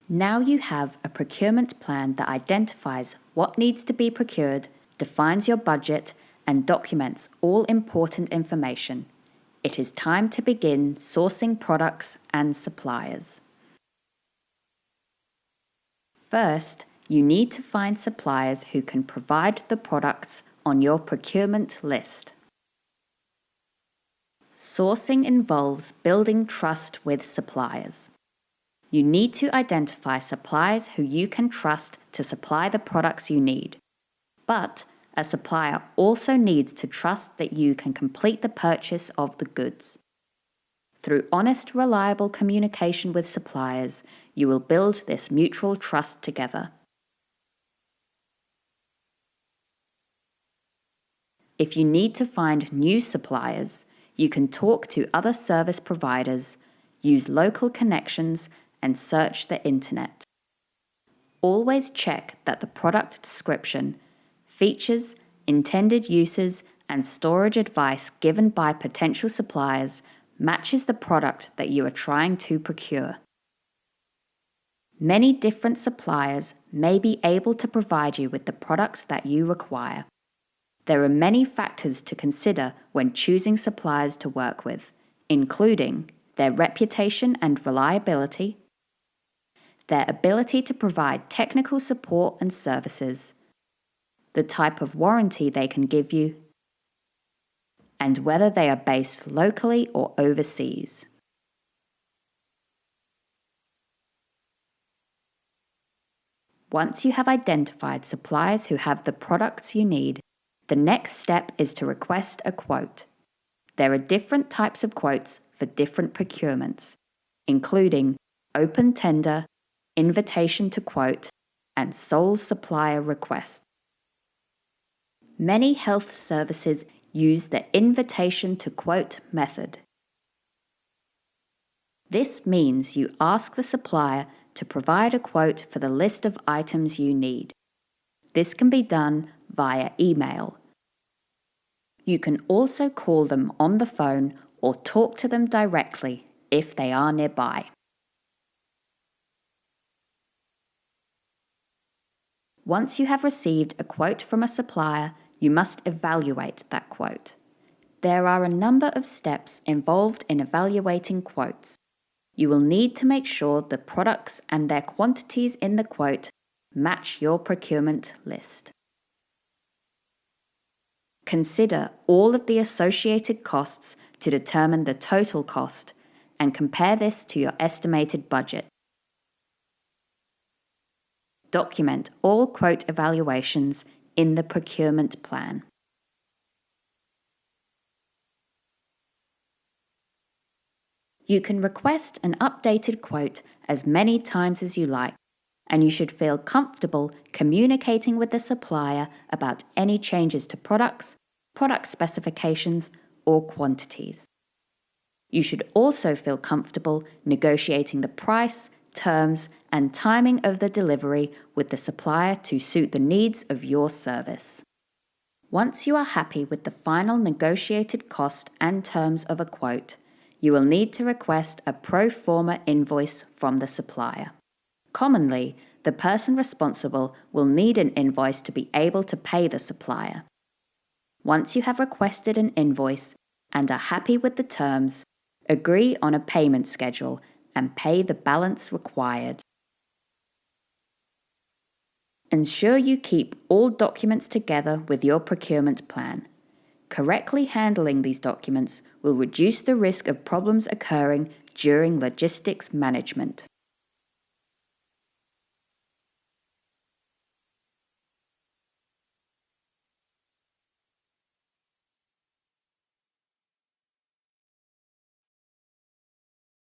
Now you have a procurement plan that identifies what needs to be procured, defines your budget, and documents all important information. It is time to begin sourcing products and suppliers. First, you need to find suppliers who can provide the products on your procurement list. Sourcing involves building trust with suppliers. You need to identify suppliers who you can trust to supply the products you need. But a supplier also needs to trust that you can complete the purchase of the goods. Through honest, reliable communication with suppliers, you will build this mutual trust together. If you need to find new suppliers, you can talk to other service providers, use local connections, and search the internet. Always check that the product description, features, intended uses, and storage advice given by potential suppliers matches the product that you are trying to procure. Many different suppliers may be able to provide you with the products that you require. There are many factors to consider when choosing suppliers to work with, including their reputation and reliability, their ability to provide technical support and services, the type of warranty they can give you, and whether they are based locally or overseas. Once you have identified suppliers who have the products you need, the next step is to request a quote. There are different types of quotes for different procurements, including open tender, invitation to quote, and sole supplier request. Many health services use the invitation to quote method. This means you ask the supplier to provide a quote for the list of items you need. This can be done via email. You can also call them on the phone or talk to them directly if they are nearby. Once you have received a quote from a supplier, you must evaluate that quote. There are a number of steps involved in evaluating quotes. You will need to make sure the products and their quantities in the quote match your procurement list. Consider all of the associated costs to determine the total cost and compare this to your estimated budget. Document all quote evaluations in the procurement plan. You can request an updated quote as many times as you like, and you should feel comfortable communicating with the supplier about any changes to products, product specifications, or quantities. You should also feel comfortable negotiating the price, terms, and timing of the delivery with the supplier to suit the needs of your service. Once you are happy with the final negotiated cost and terms of a quote, you will need to request a pro forma invoice from the supplier. Commonly, the person responsible will need an invoice to be able to pay the supplier. Once you have requested an invoice and are happy with the terms, agree on a payment schedule and pay the balance required. Ensure you keep all documents together with your procurement plan. Correctly handling these documents will reduce the risk of problems occurring during logistics management.